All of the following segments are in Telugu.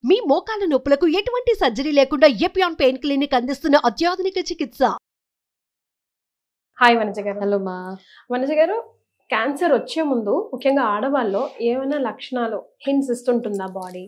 మీ మోకాల నొప్పులకు ఎటువంటి సర్జరీ లేకుండా ఎపియాన్ పెయిన్ క్లినిక్ అందిస్తున్న అత్యాధునిక చికిత్స. హాయ్ వనజ గారు. హలో మా వనజ గారు, క్యాన్సర్ వచ్చే ముందు ముఖ్యంగా ఆడవాళ్ళలో ఏమైనా లక్షణాలు హింట్స్ ఇస్తుంటుందా బాడీ?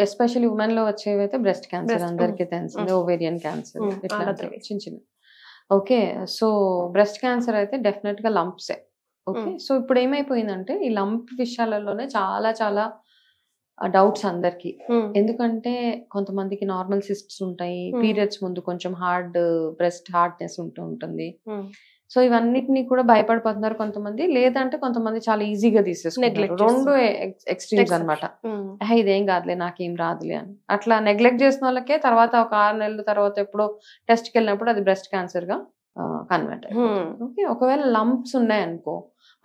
ఎస్పెషల్లీ ఉమెన్ లో వచ్చేవైతే బ్రెస్ట్ క్యాన్సర్ అందరికీ తెలిసింది, ఓవేరియన్ క్యాన్సర్ ఇట్లా చిన్న చిన్న. ఓకే, సో బ్రెస్ట్ క్యాన్సర్ అయితే డెఫినెట్ గా లంప్సే. ఓకే, సో ఇప్పుడు ఏమైపోయిందంటే ఈ లంప్ విషయాలలోనే చాలా చాలా డౌట్స్ అందరికి. ఎందుకంటే కొంతమందికి నార్మల్ సిస్ట్స్ ఉంటాయి, పీరియడ్స్ ముందు కొంచెం హార్డ్ బ్రెస్ట్ హార్డ్నెస్ ఉంటుంది. సో ఇవన్నిటిని కూడా భయపడిపోతున్నారు కొంతమంది, లేదంటే కొంతమంది చాలా ఈజీగా తీసేసుకుంటారు. రెండు ఎక్స్ట్రీమ్స్ అనమాట. ఇదేం కాదులే, నాకేం రాదులే అని అట్లా నెగ్లెక్ట్ చేసిన వాళ్ళకే తర్వాత ఒక 6 నెలల తర్వాత ఎప్పుడో టెస్ట్కి వెళ్ళినప్పుడు అది బ్రెస్ట్ క్యాన్సర్ గా కన్వర్ట్ అయ్యింది. ఓకే, ఒకవేళ లంప్స్ ఉన్నాయనుకో,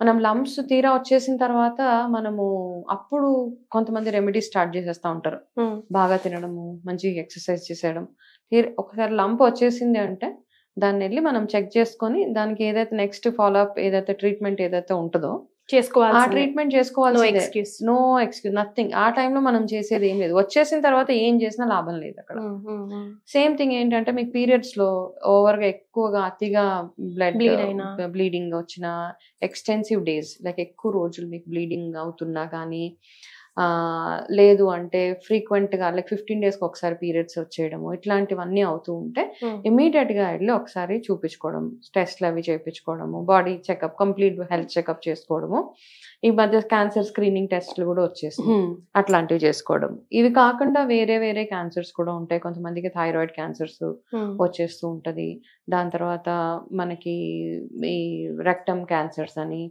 మనం లంప్స్ తీరా వచ్చేసిన తర్వాత మనము అప్పుడు కొంతమంది రెమెడీ స్టార్ట్ చేసేస్తా ఉంటారు. బాగా తినడము, మంచిగా ఎక్సర్సైజ్ చేసేయడం. ఒకసారి లంప్ వచ్చేసింది అంటే దాన్ని వెళ్ళి మనం చెక్ చేసుకొని దానికి ఏదైతే నెక్స్ట్ ఫాలో అప్ ఏదైతే ట్రీట్మెంట్ ఏదైతే ఉంటుందో చేసుకోవాలి. ఆ ట్రీట్మెంట్ చేసుకోవాల్సి, నో ఎక్స్క్యూజ్, నథింగ్. ఆ టైంలో మనం చేసేది ఏం లేదు. వచ్చేసిన తర్వాత ఏం చేసినా లాభం లేదు అక్కడ. సేమ్ థింగ్ ఏంటంటే మీకు పీరియడ్స్ లో ఓవర్ గా ఎక్కువగా అతిగా బ్లీడింగ్ వచ్చిన, ఎక్స్టెన్సివ్ డేస్ లైక్ ఎక్కువ రోజులు మీకు బ్లీడింగ్ అవుతున్నా కానీ, లేదు అంటే ఫ్రీక్వెంట్ గా లైక్ 15 days ఒకసారి పీరియడ్స్ వచ్చేయడము, ఇట్లాంటివన్నీ అవుతూ ఉంటే ఇమీడియట్ గా వెళ్ళి ఒకసారి చూపించుకోవడం, టెస్ట్లు అవి చేయించుకోవడము, body checkup, complete health checkup చేసుకోవడము. ఈ మధ్య క్యాన్సర్ స్క్రీనింగ్ టెస్ట్లు కూడా వచ్చేసాయి, అట్లాంటివి చేసుకోవడం. ఇవి కాకుండా వేరే వేరే క్యాన్సర్స్ కూడా ఉంటాయి. కొంతమందికి థైరాయిడ్ క్యాన్సర్స్ వచ్చేస్తూ ఉంటది. దాని తర్వాత మనకి ఈ రెక్టమ్ క్యాన్సర్స్ అని,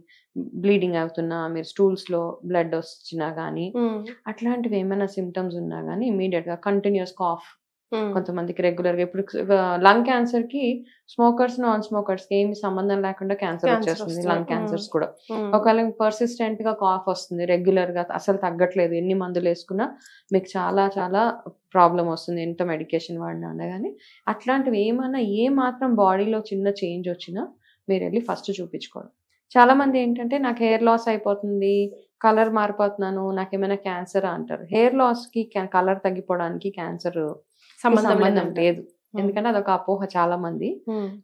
బ్లీడింగ్ అవుతున్నా, మీరు స్టూల్స్ లో బ్లడ్ వచ్చినా గానీ, అట్లాంటివి ఏమైనా సిమ్టమ్స్ ఉన్నా గానీ ఇమీడియట్ గా కంటిన్యూస్ కాఫ్, కొంతమందికి రెగ్యులర్ గా. ఇప్పుడు లంగ్ క్యాన్సర్ కి స్మోకర్స్, నాన్ స్మోకర్స్ కి ఏమి సంబంధం లేకుండా క్యాన్సర్ వచ్చేస్తుంది. లంగ్ క్యాన్సర్స్ కూడా ఒకవేళ పర్సిస్టెంట్ గా కాఫ్ వస్తుంది, రెగ్యులర్ గా అసలు తగ్గట్లేదు, ఎన్ని మందులు వేసుకున్నా మీకు చాలా చాలా ప్రాబ్లం వస్తుంది, ఎంత మెడికేషన్ వాడినా కానీ. అట్లాంటివి ఏమైనా ఏ మాత్రం బాడీలో చిన్న చేంజ్ వచ్చినా మీరు వెళ్ళి ఫస్ట్ చూపించుకోవడం. చాలా మంది ఏంటంటే నాకు హెయిర్ లాస్ అయిపోతుంది, కలర్ మారిపోతున్నాను, నాకేమైనా క్యాన్సర్ అంటారు. హెయిర్ లాస్ కి కలర్ తగ్గిపోవడానికి క్యాన్సర్ సంబంధం లేదు. ఎందుకంటే అదొక అపోహ చాలా మంది.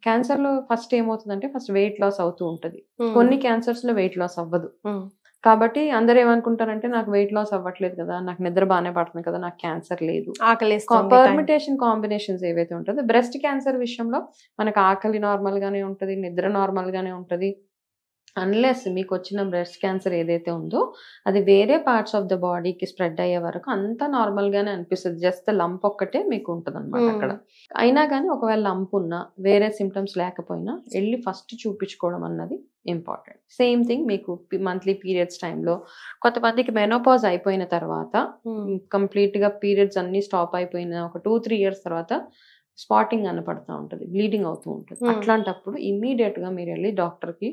క్యాన్సర్ లో ఫస్ట్ ఏమవుతుందంటే ఫస్ట్ వెయిట్ లాస్ అవుతూ ఉంటది. కొన్ని క్యాన్సర్స్ లో వెయిట్ లాస్ అవ్వదు. కాబట్టి అందరు ఏమనుకుంటారంటే నాకు వెయిట్ లాస్ అవ్వట్లేదు కదా, నాకు నిద్ర బాగానే పడుతుంది కదా, నాకు క్యాన్సర్ లేదు. పర్మిటేషన్ కాంబినేషన్స్ ఏవైతే ఉంటుందో, బ్రెస్ట్ క్యాన్సర్ విషయంలో మనకు ఆకలి నార్మల్ గానే ఉంటది, నిద్ర నార్మల్ గానే ఉంటది. అన్లెస్ మీకు వచ్చిన బ్రెస్ట్ క్యాన్సర్ ఏదైతే ఉందో అది వేరే పార్ట్స్ ఆఫ్ ద బాడీకి స్ప్రెడ్ అయ్యే వరకు అంతా నార్మల్ గానే అనిపిస్తుంది. జస్ట్ లంప్ ఒక్కటే మీకు ఉంటుంది అనమాట అక్కడ. అయినా కానీ ఒకవేళ లంప్ ఉన్నా, వేరే సిమ్టమ్స్ లేకపోయినా వెళ్ళి ఫస్ట్ చూపించుకోవడం అన్నది ఇంపార్టెంట్. సేమ్ థింగ్ మీకు మంత్లీ పీరియడ్స్ టైంలో, కొంతమందికి మెనోపాజ్ అయిపోయిన తర్వాత కంప్లీట్ గా పీరియడ్స్ అన్ని స్టాప్ అయిపోయిన ఒక 2-3 years తర్వాత స్పాటింగ్ అనపడుతూ ఉంటుంది, బ్లీడింగ్ అవుతూ ఉంటుంది. అట్లాంటప్పుడు ఇమ్మీడియట్ గా మీరు వెళ్ళి డాక్టర్ కి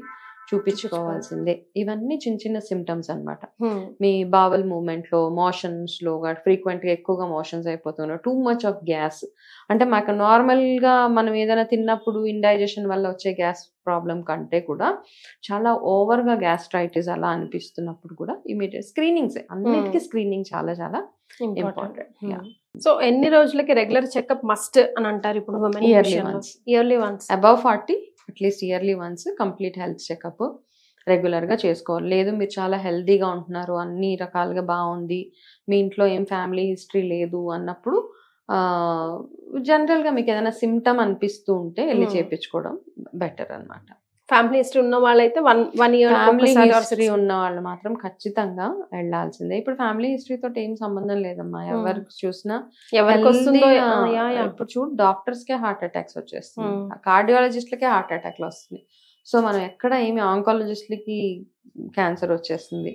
చూపించుకోవాల్సిందే. ఇవన్నీ చిన్న చిన్న సిమ్టమ్స్ అన్నమాట. మీ బావల్ మూవ్మెంట్ లో, మోషన్స్ లో ఫ్రీక్వెంట్ గా ఎక్కువగా మోషన్స్ అయిపోతున్నారు, టూ మచ్ ఆఫ్ గ్యాస్. అంటే మాకు నార్మల్ గా మనం ఏదైనా తిన్నప్పుడు ఇండైజెషన్ వల్ల వచ్చే గ్యాస్ ప్రాబ్లం కంటే కూడా చాలా ఓవర్ గా గ్యాస్ట్రైటిస్ అలా అనిపిస్తున్నప్పుడు కూడా ఇమీడియట్ స్క్రీనింగ్స్, అన్నిటికీ స్క్రీనింగ్ చాలా చాలా ఇంపార్టెంట్. సో ఎన్ని రోజులకి రెగ్యులర్ చెకప్ మస్ట్ అని అంటారు ఇప్పుడు? Yearly once, above 40 at least yearly once complete health checkup regular గా చేసుకోవాలి. లేదు మీరు చాలా హెల్దీగా ఉంటున్నారు, అన్ని రకాలుగా బాగుంది, మీ ఇంట్లో ఏం ఫ్యామిలీ హిస్టరీ లేదు అన్నప్పుడు జనరల్ గా మీకు ఏదైనా సిమ్టమ్ అనిపిస్తూ ఉంటే వెళ్ళి చేయించుకోవడం బెటర్ అన్నమాట. ఫ్యామిలీ హిస్టరీ ఉన్న వాళ్ళైతే 1 year ఫ్యామిలీ హిస్టరీ ఉన్న వాళ్ళు మాత్రం ఖచ్చితంగా వెళ్లాల్సిందే. ఇప్పుడు ఫ్యామిలీ హిస్టరీ తోటి ఏం సంబంధం లేదమ్మా, ఎవరికి చూసినా ఇప్పుడు చూడు డాక్టర్స్ కే హార్ట్ అటాక్స్ వచ్చేస్తుంది, కార్డియాలజిస్ట్లకే హార్ట్ అటాక్లు వస్తుంది. సో మనం ఎక్కడ ఏమి ఆంకాలజిస్ట్లకి క్యాన్సర్ వచ్చేస్తుంది.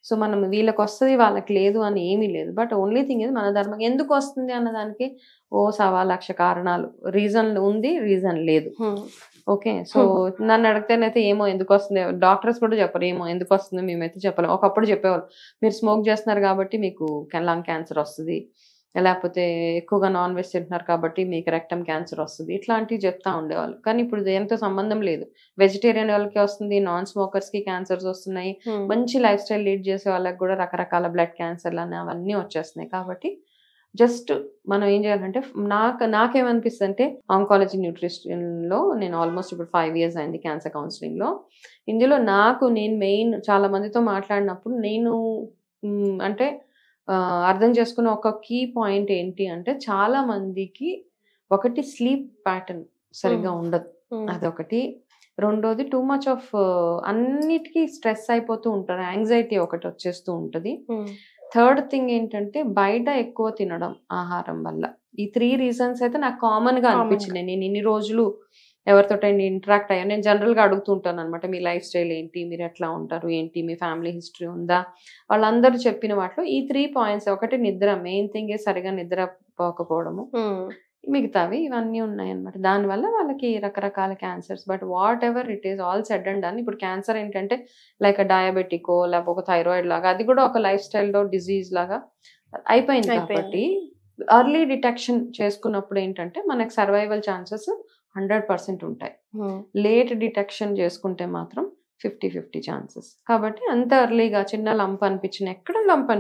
సో మనం వీళ్ళకి వస్తుంది వాళ్ళకి లేదు అని ఏమీ లేదు. బట్ ఓన్లీ థింగ్ ఇది మన ధర్మం ఎందుకు వస్తుంది అన్నదానికి 1,00,000 కారణాలు, రీజన్ ఉంది, రీజన్ లేదు. ఓకే, సో నన్ను అడిగితేనైతే ఏమో ఎందుకు వస్తుంది, డాక్టర్స్ కూడా చెప్పరు ఏమో ఎందుకు వస్తుంది, మేమైతే చెప్పలేము. ఒకప్పుడు చెప్పేవాళ్ళు మీరు స్మోక్ చేస్తున్నారు కాబట్టి మీకు లంగ్ క్యాన్సర్ వస్తుంది, లేకపోతే ఎక్కువగా నాన్ వెజ్ తింటున్నారు కాబట్టి మీకు రెక్టమ్ క్యాన్సర్ వస్తుంది, ఇట్లాంటివి చెప్తా ఉండేవాళ్ళు. కానీ ఇప్పుడు దేనితో సంబంధం లేదు. వెజిటేరియన్ వాళ్ళకి వస్తుంది, నాన్ స్మోకర్స్ కి క్యాన్సర్స్ వస్తున్నాయి, మంచి లైఫ్ స్టైల్ లీడ్ చేసే వాళ్ళకి కూడా రకరకాల బ్లడ్ క్యాన్సర్లు అని అవన్నీ వచ్చేస్తున్నాయి. కాబట్టి జస్ట్ మనం ఏం చేయాలంటే నాకేమనిపిస్తుంది అంటే ఆంకాలజీ న్యూట్రిషన్ లో నేను ఆల్మోస్ట్ ఇప్పుడు 5 years అయింది క్యాన్సర్ కౌన్సిలింగ్ లో. ఇందులో నేను మెయిన్ చాలా మందితో మాట్లాడినప్పుడు నేను అంటే అర్థం చేసుకున్న ఒక కీ పాయింట్ ఏంటి అంటే చాలా మందికి ఒకటి స్లీప్ ప్యాటర్న్ సరిగ్గా ఉండదు, అదొకటి. రెండోది టూ మచ్ ఆఫ్ అన్నిటికీ స్ట్రెస్ అయిపోతూ ఉంటారు, యాంగ్జైటీ ఒకటి వచ్చేస్తూ ఉంటుంది. థర్డ్ థింగ్ ఏంటంటే బయట ఎక్కువ తినడం ఆహారం వల్ల. ఈ 3 reasons అయితే నాకు కామన్ గా అనిపించింది. నేను ఇన్ని రోజులు ఎవరితో ఇంటరాక్ట్ అయ్యాను, నేను జనరల్ గా అడుగుతుంటాను అనమాట, మీ లైఫ్ స్టైల్ ఏంటి, మీరు ఎట్లా ఉంటారు ఏంటి, మీ ఫ్యామిలీ హిస్టరీ ఉందా, వాళ్ళందరూ చెప్పిన వాటిలో ఈ 3 points. ఒకటి నిద్ర, మెయిన్ థింగ్ సరిగా నిద్ర పోకపోవడము, మిగతావి ఇవన్నీ ఉన్నాయన్నమాట. దానివల్ల వాళ్ళకి రకరకాల cancers. But what ever it is, all said and done, ఇప్పుడు క్యాన్సర్ ఏంటంటే లైక్ డయాబెటికో లేకపోతే ఒక థైరాయిడ్ లాగా, అది కూడా ఒక లైఫ్ స్టైల్లో డిజీజ్ లాగా అయిపోయింది. కాబట్టి ఎర్లీ డిటెక్షన్ చేసుకున్నప్పుడు ఏంటంటే మనకు సర్వైవల్ ఛాన్సెస్ 100% ఉంటాయి. లేట్ డిటెక్షన్ చేసుకుంటే మాత్రం 50-50 ఛాన్సెస్. కాబట్టి అంత ఎర్లీగా చిన్న లంప్ అనిపించిన, ఎక్కడ లంప్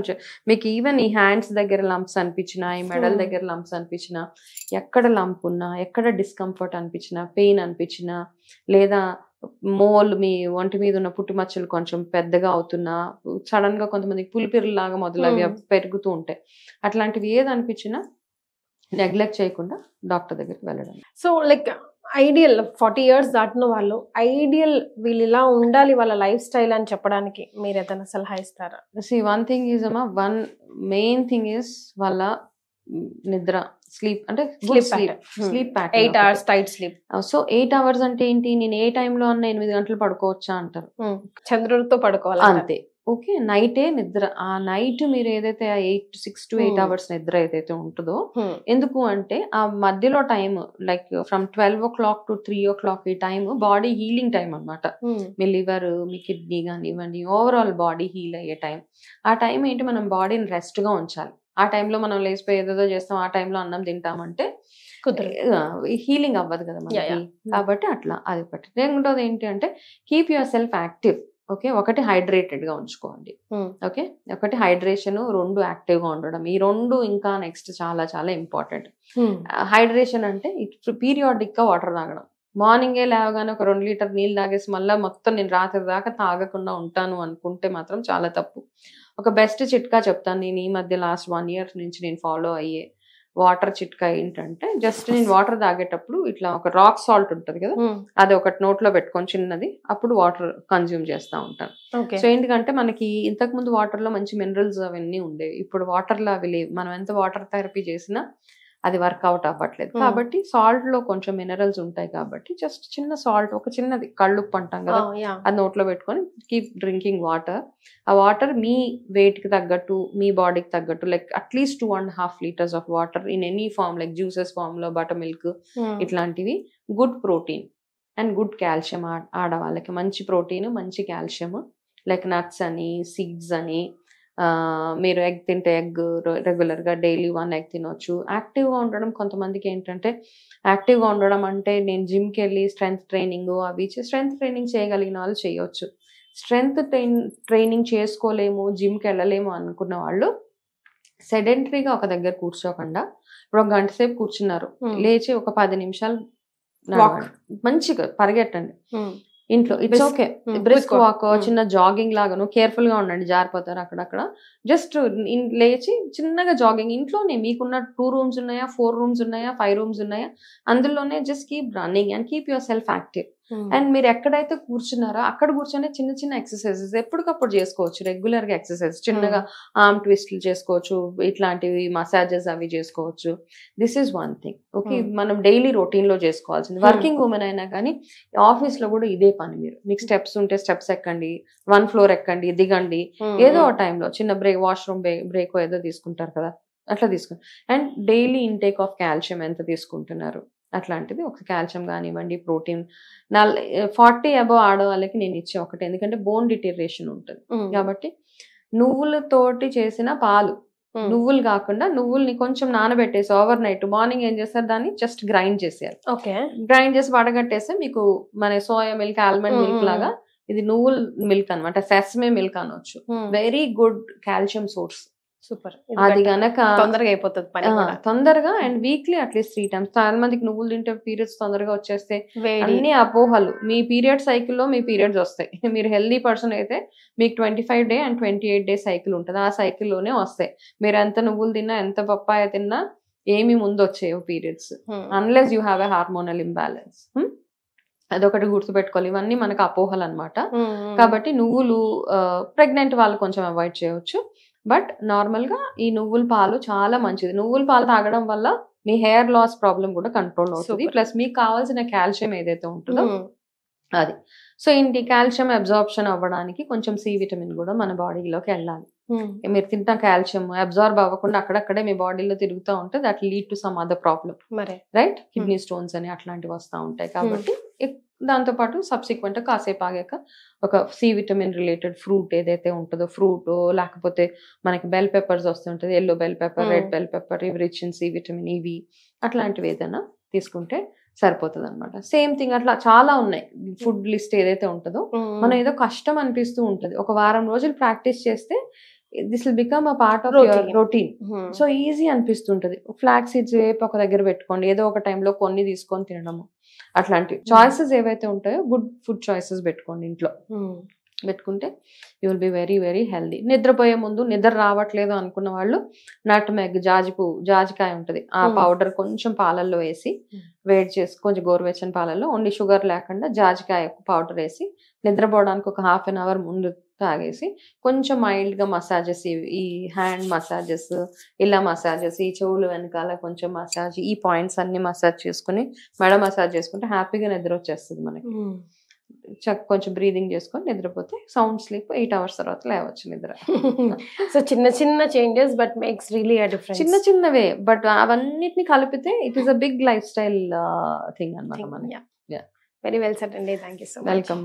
మీకు ఈవెన్ ఈ హ్యాండ్స్ దగ్గర లంప్స్ అనిపించినా, ఈ మెడల్ దగ్గర లంప్స్ అనిపించినా, ఎక్కడ లంప్ ఉన్నా, ఎక్కడ డిస్కంఫర్ట్ అనిపించినా, పెయిన్ అనిపించినా, లేదా మోల్ మీ ఒంటి మీద ఉన్న పుట్టుమచ్చలు కొంచెం పెద్దగా అవుతున్నా, సడన్ గా కొంతమందికి పులిపిరులాగా మొదలవి పెరుగుతూ ఉంటాయి, అట్లాంటివి ఏది అనిపించినా నెగ్లెక్ట్ చేయకుండా డాక్టర్ దగ్గరికి వెళ్ళడం. సో లైక్ ఐడియల్ 40 years దాటిన వాళ్ళు ఐడియల్ వీళ్ళు ఇలా ఉండాలి వాళ్ళ లైఫ్ స్టైల్ అని చెప్పడానికి మీరు ఏదైనా సలహా ఇస్తారా? One thing is one main thing is వాళ్ళ నిద్ర, స్లీప్ అంటే sleep pattern, 8 hours tight sleep. So 8 hours అంటే ఏంటి, నేను ఏ టైంలో అన్న 8 గంటలు పడుకోవచ్చా అంటారు, చంద్రుడితో పడుకోవాలి అంతే. ఓకే, నైటే నిద్ర, ఆ నైట్ మీరు ఏదైతే 6 to 8 hours నిద్ర ఏదైతే ఉంటుందో, ఎందుకు అంటే ఆ మధ్యలో time like from 12 o'clock to 3 o'clock ఈ టైం బాడీ హీలింగ్ టైం అనమాట. మీ లివర్, మీ కిడ్నీ కానివ్వండి, ఓవరాల్ బాడీ హీల్ అయ్యే టైం. ఆ టైం ఏంటి, మనం బాడీని రెస్ట్ గా ఉంచాలి. ఆ టైంలో మనం లేచిపోయి ఏదేదో చేస్తాం, ఆ టైంలో అన్నం తింటామంటే హీలింగ్ అవ్వదు కదా మనకి. కాబట్టి అట్లా అది ఒకటి. రెండోది ఏంటి అంటే keep your self active. Okay, ఒకటి హైడ్రేటెడ్ గా ఉంచుకోండి. ఓకే, ఒకటి హైడ్రేషన్, 2 యాక్టివ్ గా ఉండడం. ఈ 2 ఇంకా నెక్స్ట్ చాలా చాలా ఇంపార్టెంట్. హైడ్రేషన్ అంటే పీరియాడిక్ గా వాటర్ తాగడం. మార్నింగే లేవగానే ఒక 2 లీటర్ నీళ్ళు తాగేసి మళ్ళీ మొత్తం నేను రాత్రి దాకా తాగకుండా ఉంటాను అనుకుంటే మాత్రం చాలా తప్పు. ఒక బెస్ట్ చిట్కా చెప్తాను, నేను ఈ మధ్య లాస్ట్ 1 year నుంచి నేను ఫాలో అయ్యే వాటర్ చిట్కా ఏంటంటే, జస్ట్ నేను వాటర్ తాగేటప్పుడు ఇట్లా ఒక రాక్ సాల్ట్ ఉంటుంది కదా, అది ఒకటి నోట్లో పెట్టుకొని చిన్నది, అప్పుడు వాటర్ కన్జ్యూమ్ చేస్తూ ఉంటాను. సో ఎందుకంటే మనకి ఇంతకు ముందు వాటర్ లో మంచి మినరల్స్ అవన్నీ ఉండేవి, ఇప్పుడు వాటర్ లో అవి లేవు. మనం ఎంత వాటర్ థెరపీ చేసినా అది వర్కౌట్ అవ్వట్లేదు. కాబట్టి సాల్ట్ లో కొంచెం మినరల్స్ ఉంటాయి కాబట్టి జస్ట్ చిన్న సాల్ట్, ఒక చిన్నది కళ్ళుప్పు అంటాం కదా, అది నోట్లో పెట్టుకొని కీప్ డ్రింకింగ్ వాటర్. ఆ వాటర్ మీ వెయిట్ కి తగ్గట్టు, మీ బాడీకి తగ్గట్టు, like at least 2.5 liters of water in any form, like juices form లో, బటర్ మిల్క్ ఇట్లాంటివి. Good protein and good calcium. ఆడవాళ్ళకి మంచి ప్రోటీన్, మంచి కాల్షియం, లైక్ నట్స్ అని, సీడ్స్ అని. మీరు ఎగ్ తింటే ఎగ్ రెగ్యులర్గా డైలీ 1 egg తినొచ్చు. యాక్టివ్గా ఉండడం, కొంతమందికి ఏంటంటే యాక్టివ్గా ఉండడం అంటే నేను జిమ్కి వెళ్ళి స్ట్రెంగ్త్ ట్రైనింగ్ అవి స్ట్రెంగ్త్ ట్రైనింగ్ చేయగలిగిన వాళ్ళు చేయొచ్చు. స్ట్రెంగ్త్ ట్రైనింగ్ చేసుకోలేము, జిమ్కి వెళ్ళలేము అనుకున్న వాళ్ళు సెడెంటరీగా ఒక దగ్గర కూర్చోకుండా ఇప్పుడు 1 గంట సేపు కూర్చున్నారు, లేచి ఒక 10 నిమిషాలు మంచిగా పరిగెట్టండి ఇంట్లో. ఇట్స్ ఓకే, బ్రిస్క్ వాక్, చిన్న జాగింగ్ లాగాను. కేర్ఫుల్ గా ఉండండి, జారిపోతారు అక్కడక్కడ. జస్ట్ లేచి చిన్నగా జాగింగ్ ఇంట్లోనే. మీకున్న 2 rooms ఉన్నాయా, 4 rooms ఉన్నాయా, 5 rooms ఉన్నాయా, అందులోనే just keep running and keep your self active. And మీరు ఎక్కడైతే కూర్చున్నారో అక్కడ కూర్చొని చిన్న చిన్న ఎక్సర్సైజెస్ ఎప్పటికప్పుడు చేసుకోవచ్చు. రెగ్యులర్ గా ఎక్సర్సైజ్, చిన్నగా ఆర్మ్ ట్విస్ట్లు చేసుకోవచ్చు, ఇట్లాంటివి మసాజెస్ అవి చేసుకోవచ్చు. This is one thing. Okay, మనం డైలీ రొటీన్ లో చేసుకోవాల్సింది. వర్కింగ్ ఉమెన్ అయినా కానీ ఆఫీస్ లో కూడా ఇదే పని. మీరు మీకు స్టెప్స్ ఉంటే స్టెప్స్ ఎక్కండి, 1 floor ఎక్కండి, దిగండి. ఏదో ఒక టైంలో చిన్న బ్రేక్, వాష్రూమ్ బ్రేక్ ఏదో తీసుకుంటారు కదా, అట్లా తీసుకోండి. And daily intake of calcium ఎంత తీసుకుంటున్నారు అట్లాంటిది, ఒక కాల్షియం కానివ్వండి, ప్రోటీన్. 40 above ఆడవాళ్ళకి నేను ఇచ్చే ఒకటి, ఎందుకంటే బోన్ డిటెరియేషన్ ఉంటుంది కాబట్టి. నువ్వులతోటి చేసిన పాలు, నువ్వులు కాకుండా నువ్వుల్ని కొంచెం నానబెట్టేసి ఓవర్ నైట్, మార్నింగ్ ఏం చేస్తారు, దాన్ని జస్ట్ గ్రైండ్ చేసేయాలి. గ్రైండ్ చేసి వడగట్టేస్తే మీకు మన సోయా మిల్క్, ఆల్మండ్ మిల్క్ లాగా ఇది నువ్వుల మిల్క్ అనమాట. సెసమే మిల్క్ అనొచ్చు. Very good calcium source. Super. అది గనక తొందరగా అయిపోతుంది పని కూడా. తొందరగా అండ్ వీక్లీ అట్లీస్ట్ 3 times. చాలా మందికి నువ్వులు తింటే పీరియడ్స్ తొందరగా వచ్చేస్తే వేడి. అన్ని అపోహలు. మీ పీరియడ్ సైకిల్లో మీ పీరియడ్స్ వస్తాయి. మీరు హెల్దీ పర్సన్ అయితే మీకు 25 day అండ్ 28 day సైకిల్ ఉంటుంది. ఆ సైకిల్లోనే వస్తాయి. మీరు ఎంత నువ్వులు తిన్నా ఎంత పప్పాయ తిన్నా ఏమి ముందు వచ్చాయో periods, unless you have a hormonal imbalance. అదొకటి గుర్తుపెట్టుకోవాలి. ఇవన్నీ మనకు అపోహలు అనమాట. కాబట్టి నువ్వులు ప్రెగ్నెంట్ వాళ్ళు కొంచెం అవాయిడ్ చేయవచ్చు. బట్ నార్మల్ గా ఈ నువ్వుల పాలు చాలా మంచిది. నువ్వుల పాలు తాగడం వల్ల మీ హెయిర్ లాస్ ప్రాబ్లం కూడా కంట్రోల్ అవుతుంది. ప్లస్ మీకు కావాల్సిన కాల్షియం ఏదైతే ఉంటుందో అది. సో ఇంటి కాల్షియం అబ్జార్ప్షన్ అవ్వడానికి కొంచెం సి విటమిన్ కూడా మన బాడీలోకి వెళ్ళాలి. మీరు తింటా కాల్షియం అబ్జార్బ్ అవ్వకుండా అక్కడక్కడే మీ బాడీలో తిరుగుతూ ఉంటే that lead to some other problem, right? Kidney stones అని అట్లాంటివి వస్తూ ఉంటాయి. కాబట్టి దాంతో పాటు సబ్సిక్వెంట్ కాసేపు ఆగాక ఒక సి విటమిన్ రిలేటెడ్ ఫ్రూట్ ఏదైతే ఉంటుందో, ఫ్రూట్ లేకపోతే మనకి బెల్ పెప్పర్స్ వస్తుంటది, yellow bell pepper, red bell pepper, ఇవి రిచ్ ఇన్ సి విటమిన్, ఇవి అట్లాంటివి ఏదైనా తీసుకుంటే సరిపోతుంది అనమాట. సేమ్ థింగ్ అట్లా చాలా ఉన్నాయి. ఫుడ్ లిస్ట్ ఏదైతే ఉంటుందో మనం ఏదో కష్టం అనిపిస్తూ ఉంటది. ఒక వారం రోజులు ప్రాక్టీస్ చేస్తే this will become a part of your routine. So easy అనిపిస్తుంటది. ఫ్లాక్ సీడ్స్ వేపు ఒక దగ్గర పెట్టుకోండి, ఏదో ఒక టైంలో కొన్ని తీసుకొని తినడము, అట్లాంటి చాయిసెస్ ఏవైతే ఉంటాయో గుడ్ ఫుడ్ చాయిసెస్ పెట్టుకోండి ఇంట్లో. పెట్టుకుంటే you will be very very healthy. నిద్రపోయే ముందు నిద్ర రావట్లేదు అనుకున్న వాళ్ళు నట్ మెగ్, జాజికాయ ఉంటుంది, ఆ పౌడర్ కొంచెం పాలల్లో వేసి వేడి చేసి కొంచెం గోరువెచ్చని పాలల్లో ఓన్లీ షుగర్ లేకుండా జాజికాయ పౌడర్ వేసి నిద్రపోవడానికి ఒక హాఫ్ అన్ అవర్ ముందు తాగేసి కొంచెం మైల్డ్ గా మసాజెస్, ఈ హ్యాండ్ మసాజెస్, ఇలా మసాజెస్, ఈ చెవులు వెనకాల కొంచెం మసాజ్, ఈ పాయింట్స్ అన్ని మసాజ్ చేసుకుని మెడ మసాజ్ చేసుకుంటే హ్యాపీగా నిద్ర వచ్చేస్తుంది మనకి. కొంచెం బ్రీదింగ్ చేసుకొని నిద్రపోతే సౌండ్ స్లీప్ 8 hours తర్వాత లేవచ్చు నిద్ర. సో చిన్న చిన్న changes but makes really a difference. చిన్న చిన్నవే బట్ అవన్నిటిని కలిపితే it is a big lifestyle thing అన్నమాట మనకి. వెరీ వెల్ సెట్ అండి. Thank you so much. Welcome.